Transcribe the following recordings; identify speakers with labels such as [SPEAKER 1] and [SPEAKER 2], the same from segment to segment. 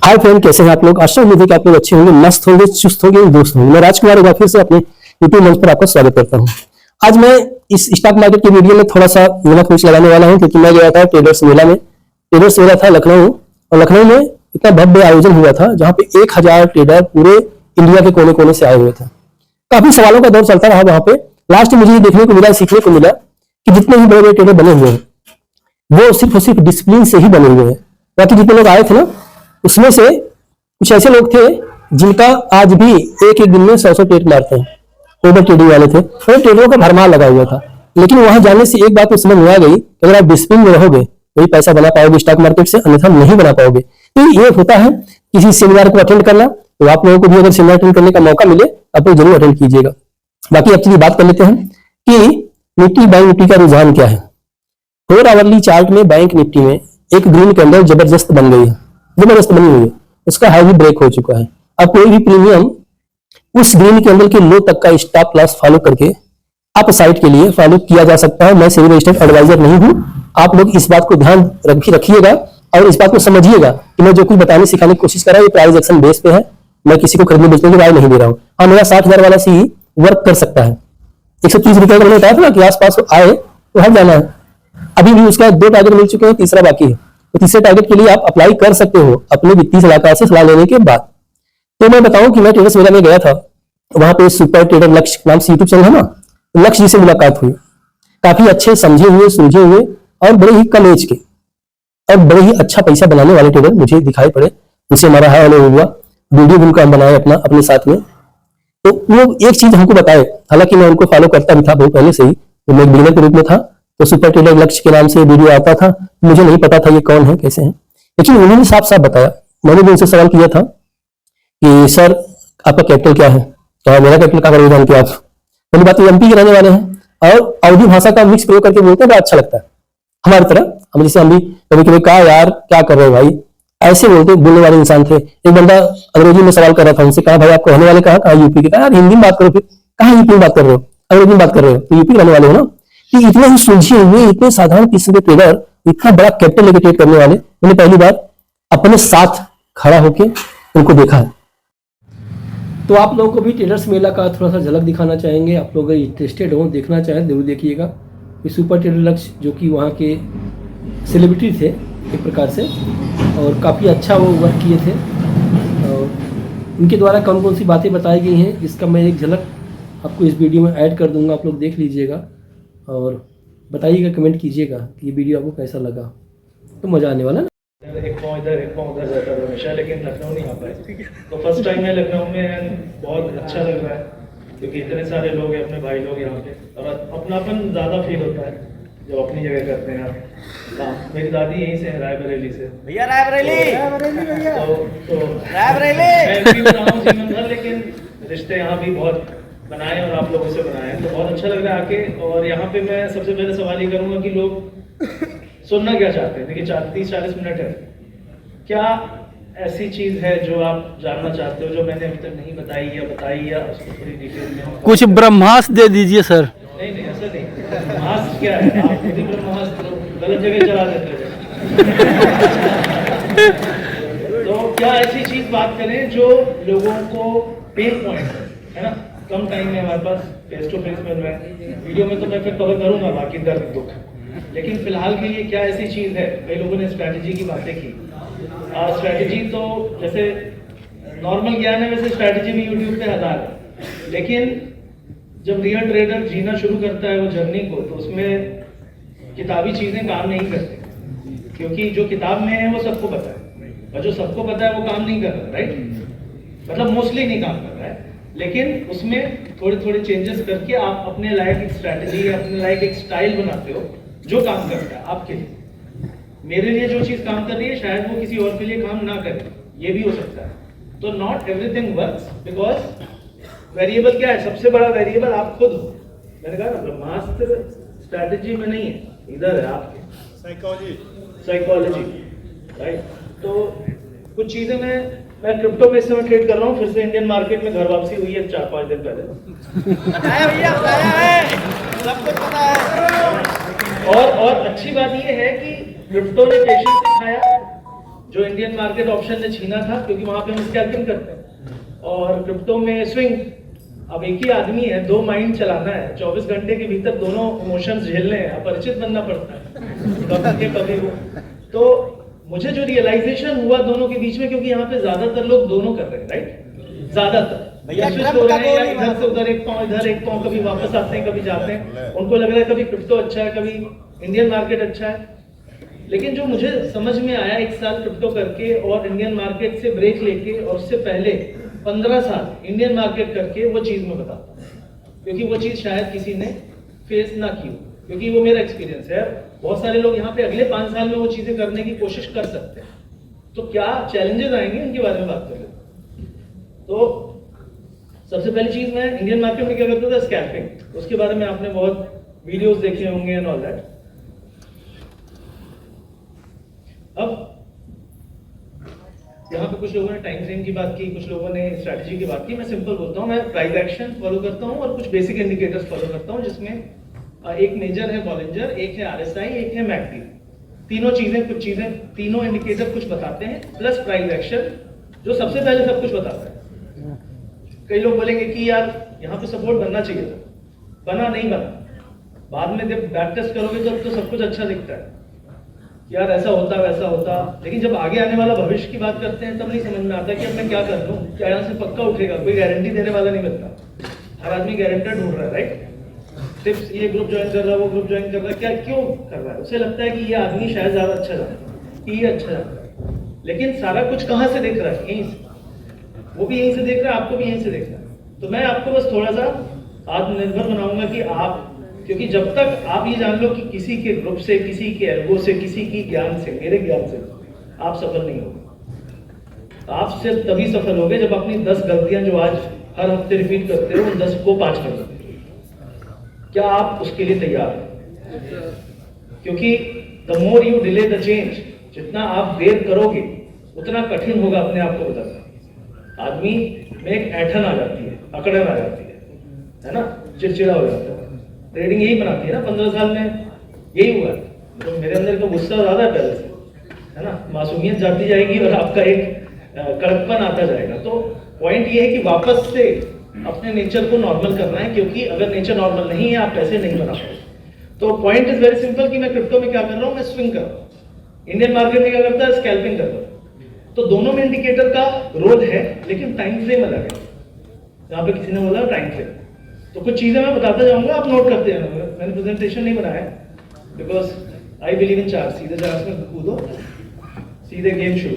[SPEAKER 1] Hi friend, कैसे हैं आप लोग। आशा उम्मीद है कि आप लोग अच्छे होंगे, मस्त होंगे, चुस्त होंगे, दोस्त होंगे। मैं राजकुमार एक बार फिर से अपने यूट्यूब मंच पर आपका स्वागत करता हूं। आज मैं इस स्टॉक मार्केट की वीडियो में थोड़ा सा नमक मिर्च लगाने वाला हूं, क्योंकि मैं गया था ट्रेडर्स मेला में। ट्रेडर्स मेला था लखनऊ, और लखनऊ में इतना भव्य आयोजन हुआ था जहां पे 1000 ट्रेडर पूरे इंडिया के कोने कोने से आए हुए थे। काफी सवालों का दौर चलता रहा वहां पे। लास्ट में मुझे ये देखने को मिला, सीखने को मिला कि जितने भी बड़े बड़े ट्रेडर बने हुए हैं वो सिर्फ और सिर्फ डिसिप्लिन से ही बने हुए हैं। बाकी जितने लोग आए थे ना, उसमें से कुछ ऐसे लोग थे जिनका आज भी एक एक दिन में 100 ट्रेड मारते हैं। ओवर ट्रेडिंग वाले थे, तो ट्रेडरों का भरमार लगा हुआ था। लेकिन वहां जाने से एक बात तो समझ में आ गई, अगर आप डिसिप्लिन में रहोगे तो ही पैसा बना पाओगे स्टॉक मार्केट से, अन्यथा नहीं बना पाओगे। तो ये होता है किसी सेमिनार को अटेंड करना। तो आप लोगों को भी अगर सेमिनार अटेंड करने का मौका मिले आप लोग जरूर अटेंड कीजिएगा। बाकी अब की बात कर लेते हैं कि निफ्टी बैंक निफ्टी का रुझान क्या है। 4 आवरली चार्ट में बैंक निफ्टी में एक ग्रीन कैंडल जबरदस्त बन गई है, जबरदस्त बनी हुई है। उसका हाई भी ब्रेक हो चुका है। अब कोई भी प्रीमियम उस ग्रीन कैंडल के लो तक का स्टॉप लॉस फॉलो करके अप साइड के लिए फॉलो किया जा सकता है। मैं सेबी रजिस्टर्ड एडवाइजर नहीं हूं। आप लोग इस बात को ध्यान रखिएगा और इस बात को समझिएगा कि मैं जो कुछ बताने सिखाने की कोशिश कर रहा हूं ये प्राइस एक्शन बेस पे है। मैं किसी को खरीदने बेचने की राय नहीं दे रहा हूं। हाँ, मेरा 60,000 वाला सी वर्क कर सकता है। 130 रुपए का मैंने बताया था ना कि आसपास आए तो हट जाना है। अभी भी उसका 2 टारगेट मिल चुके हैं, तीसरा बाकी है। तो तीसरे टारगेट के लिए आप अप्लाई कर सकते हो अपने वित्तीय सलाहकार से सलाह लेने के बाद। तो मैं बताऊं कि मैं ट्रेडर्स मेला में गया था, वहां पे सुपर ट्रेडर लक्ष्य नाम से यूट्यूब चैनल है ना, लक्ष्य जी से मुलाकात हुई। काफी अच्छे, समझे हुए, सुलझे हुए और बड़े ही कम एज के और बड़े ही अच्छा पैसा बनाने वाले ट्रेडर मुझे दिखाई पड़े। उनसे हमारा हाय हेलो हुआ, वीडियो भी उनका हम बनाए अपने साथ में। तो वो एक चीज हमको बताए, हालांकि मैं उनको फॉलो करता भी था बहुत पहले से ही, तो मैं एक बिगिनर के रूप में था। तो सुपर ट्रेडर लक्ष्य के नाम से वीडियो आता था, मुझे नहीं पता था ये कौन है, कैसे हैं। लेकिन उन्होंने साफ साफ बताया। मैंने भी उनसे सवाल किया था कि सर आपका कैपिटल क्या है, क्या मेरा कैपिटल का योगदान किया आप। पहली बात तो एमपी के रहने वाले हैं और अवधी भाषा का मिक्स प्रयोग करके बोलते हैं, बड़ा अच्छा लगता है हमारी तरह। हम जैसे हम भी कभी कभी कहा यार क्या कर रहे हो भाई, ऐसे बोलने वाले इंसान थे। एक बंदा अंग्रेजी में सवाल कर रहा था, उनसे कहा भाई आप कहने वाले कहाँ यूपी के, कहा यार हिंदी में बात करो। फिर कहाँ यूपी में बात कर रहे हो, अंग्रेजी में बात कर रहे हो, तो यूपी रहने वाले हो ना। कि इतने ही सुलझे हुए, इतने साधारण किस्म के ट्रेडर, इतना बड़ा कैपिटल लेकर ट्रेड करने वाले मैंने पहली बार अपने साथ खड़ा होकर उनको देखा है। तो आप लोगों को भी ट्रेडर्स मेला का थोड़ा सा झलक दिखाना चाहेंगे। आप लोग अगर इंटरेस्टेड हो, देखना चाहें जरूर देखिएगा। ये सुपर ट्रेडर लक्ष्य जो कि वहाँ के सेलिब्रिटी थे एक प्रकार से, और काफ़ी अच्छा वो वर्क किए थे। और उनके द्वारा कौन कौन सी बातें बताई गई हैं इसका मैं एक झलक आपको इस वीडियो में ऐड कर दूंगा। आप लोग देख लीजिएगा और बताइएगा, कमेंट कीजिएगा कि ये वीडियो आपको कैसा लगा। तो मज़ा आने वाला ना।
[SPEAKER 2] एक पाँव इधर एक पाँव उधर रहता था हमेशा, लेकिन लखनऊ नहीं आ पाए। तो फर्स्ट टाइम है लखनऊ में, बहुत अच्छा लग रहा है क्योंकि इतने सारे लोग हैं, अपने भाई लोग यहाँ पे, और अपनापन ज़्यादा फील होता है जब अपनी जगह करते हैं आप। मेरी दादी यहीं से है, रायबरेली से। भैया रायबरेली तो रायबरेली मैं भी बना हूँ जीवन भर, लेकिन रिश्ते यहाँ भी बहुत बनाए और आप लोगों से बनाए, तो बहुत अच्छा लग रहा है आके। और यहाँ पे मैं सबसे पहले सवाल ये करूँगा कि लोग सुनना क्या चाहते हैं। देखिए 30-40 मिनट है, क्या ऐसी चीज है जो आप जानना चाहते हो जो मैंने अभी तक नहीं बताई या उसको थोड़ी डिटेल में
[SPEAKER 3] कुछ ब्रह्मास्त्र दे दीजिए सर।
[SPEAKER 2] नहीं ऐसा नहीं। ब्रह्मास्त्र क्या है, आप खुद ही ब्रह्मास्त्र गलत जगह चला देते हो। तो क्या ऐसी चीज बात करें जो लोगों को पेन पॉइंट है ना, कम टाइम में हमारे पास फेस टू फेस मिल रहा है। वीडियो में तो मैं फिर कवर करूंगा बाकी दर्द दुख, लेकिन फिलहाल के लिए क्या ऐसी चीज है। कई लोगों ने स्ट्रैटेजी की बातें की। स्ट्रैटेजी तो जैसे नॉर्मल ज्ञान है, वैसे स्ट्रैटेजी भी यूट्यूब पे 1000 है। लेकिन जब रियल ट्रेडर जीना शुरू करता है वो जर्नी को, तो उसमें किताबी चीजें काम नहीं करती, क्योंकि जो किताब में है वो सबको पता है, और जो सबको पता है वो काम नहीं कर रहा, राइट। मतलब मोस्टली नहीं काम कर रहा है, लेकिन उसमें थोड़े थोड़े चेंजेस करके आप अपने लायक एक स्ट्रैटेजी या अपने लायक एक स्टाइल बनाते हो जो काम करता है आपके लिए। मेरे लिए जो चीज काम कर रही है शायद वो किसी और के लिए काम ना करे, ये भी हो सकता है। तो not everything works, because variable क्या है, सबसे बड़ा वेरिएबल आप खुद हो। मैंने कहा ना, ब्रह्मास्त्र स्ट्रैटेजी में नहीं है, इधर है आपके साइकोलॉजी, राइट। तो कुछ चीजें मैं क्रिप्टो में इस समय ट्रेड कर रहा हूँ, फिर से इंडियन मार्केट में घर वापसी हुई है 4-5 दिन पहले। सब कुछ पता है। और अच्छी बात यह है कि क्रिप्टो ने पेशेंस सिखाया, जो इंडियन मार्केट ऑप्शन ने छीना था, क्योंकि वहां पे हम स्कैल्पिंग करते हैं। और क्रिप्टो में स्विंग, अब एक ही आदमी है, दो माइंड चलाना है, 24 घंटे के भीतर दोनों इमोशंस झेलने हैं, अपरिचित बनना पड़ता है कभी ये कभी वो। तो मुझे जो रियलाइजेशन हुआ दोनों के बीच में, क्योंकि यहाँ पे ज्यादातर लोग दोनों कर रहे हैं, राइट, ज्यादातर स्विच हो रहे हैं, या इधर से उधर एक पाँव, इधर एक पाँव, कभी वापस आते हैं, कभी जाते हैं, उनको लग रहा है कभी क्रिप्टो अच्छा है, कभी इंडियन मार्केट अच्छा है। लेकिन जो मुझे समझ में आया 1 साल क्रिप्टो करके और इंडियन मार्केट से ब्रेक लेके, और उससे पहले 15 साल इंडियन मार्केट करके, वो चीज मैं बताता हूँ, क्योंकि वो चीज शायद किसी ने फेस ना की हो, क्योंकि वो मेरा एक्सपीरियंस है। बहुत सारे लोग यहाँ पे अगले 5 साल में वो चीजें करने की कोशिश कर सकते हैं, तो क्या चैलेंजेस आएंगे इनके बारे में बात करें। तो सबसे पहली चीज, मैं इंडियन मार्केट में क्या करता था, स्कैल्पिंग। उसके बारे में आपने बहुत वीडियोस देखे होंगे एंड ऑल दैट। अब यहाँ पे कुछ लोगों ने टाइम फ्रेम की बात की, कुछ लोगों ने स्ट्रैटेजी की बात की। मैं सिंपल बोलता हूँ, मैं प्राइस एक्शन फॉलो करता हूँ और कुछ बेसिक इंडिकेटर्स फॉलो करता हूँ, जिसमें एक मेजर है बॉलिंजर, एक है RSI, एक है मैकडी। तीनों चीजें, कुछ चीजें, तीनों इंडिकेटर कुछ बताते हैं, प्लस प्राइस एक्शन जो सबसे पहले सब कुछ बताता है। कई लोग बोलेंगे कि यार यहाँ पे सपोर्ट बनना चाहिए था, बना नहीं बना, बाद में जब बैक टेस्ट करोगे तो सब कुछ अच्छा दिखता है, यार ऐसा होता वैसा होता। लेकिन जब आगे आने वाला भविष्य की बात करते हैं, तब नहीं समझ में आता कि अब मैं क्या कर लूं, क्या यहाँ से पक्का उठेगा, कोई गारंटी देने वाला नहीं मिलता। हर आदमी गारंटर ढूंढ रहा है, राइट। टिप्स, ये ग्रुप ज्वाइन कर रहा है, वो ग्रुप ज्वाइन कर रहा है, क्या क्यों कर रहा है, उसे लगता है कि ये आदमी शायद ज्यादा अच्छा जानता है, कि ये अच्छा जानता है। लेकिन सारा कुछ कहाँ से देख रहा है, यहीं से, वो भी यहीं से देख रहा है, आपको भी यहीं से देख रहा है। तो मैं आपको बस थोड़ा सा आत्मनिर्भर बनाऊंगा कि आप, क्योंकि जब तक आप ये जान लो कि किसी के ग्रुप से, किसी के एल्गो से, किसी की ज्ञान से, मेरे ज्ञान से आप सफल नहीं होगे। आप सिर्फ तभी सफल होगे जब अपनी 10 गलतियां जो आज हर हफ्ते रिपीट करते हो, उन 10 को 5 कर दो। क्या आप उसके लिए तैयार हैं? क्योंकि the more you delay the change, जितना आप देर करोगे उतना कठिन होगा अपने आप को बदलना। आदमी में एक ऐठन आ जाती है, अकड़न आ जाती है ना, चिड़चिड़ा हो जाता है। ट्रेडिंग यही बनाती है ना, 15 साल में यही हुआ है। तो मेरे अंदर तो गुस्सा ज्यादा है पहले से, है ना, मासूमियत जाती जाएगी और आपका एक कड़कपन आता जाएगा। तो पॉइंट ये है कि वापस से अपने नेचर को नॉर्मल करना है, क्योंकि अगर नेचर नॉर्मल नहीं है, आप पैसे नहीं बना पाओगे। तो पॉइंट इज वेरी सिंपल कि मैं क्रिप्टो में क्या कर रहा हूँ, मैं स्विंग कर रहा हूँ। इंडियन मार्केट में क्या करता है, स्कैल्पिंग कर रहा हूँ। तो दोनों में इंडिकेटर का रोल है, लेकिन टाइम फ्रेम अलग है। यहाँ पे किसी ने बोला टाइम फ्रेम, तो कुछ चीजें मैं बताता जाऊंगा, आप नोट करते जाओगे। मैंने प्रेजेंटेशन नहीं बनाया because I believe in charge, सीधे चार्ज में कूदो, सीधे गेम शुरू।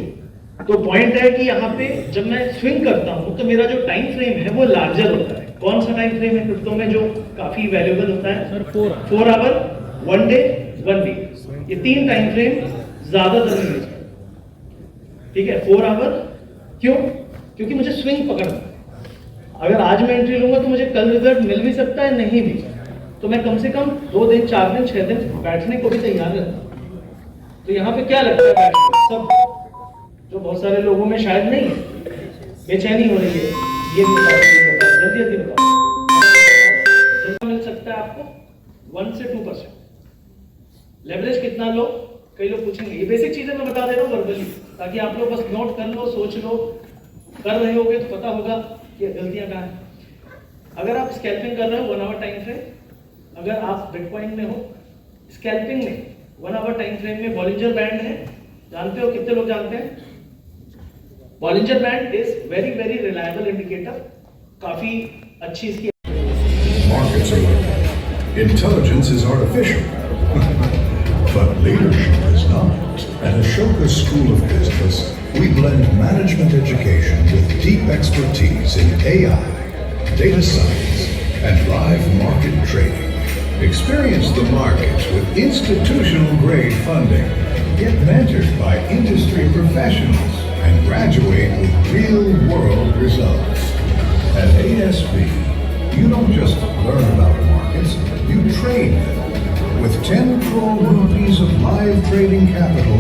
[SPEAKER 2] तो पॉइंट है कि यहाँ पे जब मैं स्विंग करता हूँ तो मेरा जो टाइम फ्रेम है वो लार्जर होता है। कौन सा टाइम फ्रेम है क्रिप्टो में जो काफी वैल्यूएबल होता है? 4 आवर, 1 डे, 1 वीक। ये 3 टाइम फ्रेम ज्यादातर यूज करते हैं, ठीक है। 4 आवर क्यों? क्योंकि मुझे स्विंग पकड़ना है। अगर आज मैं एंट्री लूंगा तो मुझे कल रिजल्ट मिल भी सकता है, नहीं भी। तो मैं कम से कम 2 दिन, 4 दिन, 6 दिन बैठने को भी तैयार रहता हूं। तो यहाँ पे क्या लगता है बैठने सब, जो बहुत सारे लोगों में शायद नहीं है, बेचैनी हो रही है, ये बताओ, जल्दी जल्दी बताओ। जितना मिल सकता है आपको 1 से 2%। लेवरेज कितना लो? कई लोग पूछेंगे, ये बेसिक चीजें मैं बता दे रहा हूँ वर्बली, ताकि आप लोग बस नोट कर लो, सोच लो। कर रहे होगे तो पता होगा कि गलतियां कहाँ हैं। अगर आप स्कैल्पिंग कर रहे हो 1 आवर टाइम फ्रेम, अगर आप बिटकॉइन में हो, स्कैल्पिंग में 1 आवर टाइम फ्रेम में बॉलिंजर बैंड है, जानते हो? कितने लोग जानते हैं? Bollinger band is very very reliable indicator, काफी अच्छी इसकी।
[SPEAKER 4] Markets are looking. Intelligence is artificial, but leadership is not. At Ashoka School of Business, we blend management education with deep expertise in AI, data science, and live market trading. Experience the markets with institutional grade funding. Get mentored by industry professionals and graduate with real world results. At ASB, you don't just learn about markets, you trade them. With 10 crore rupees of live trading capital,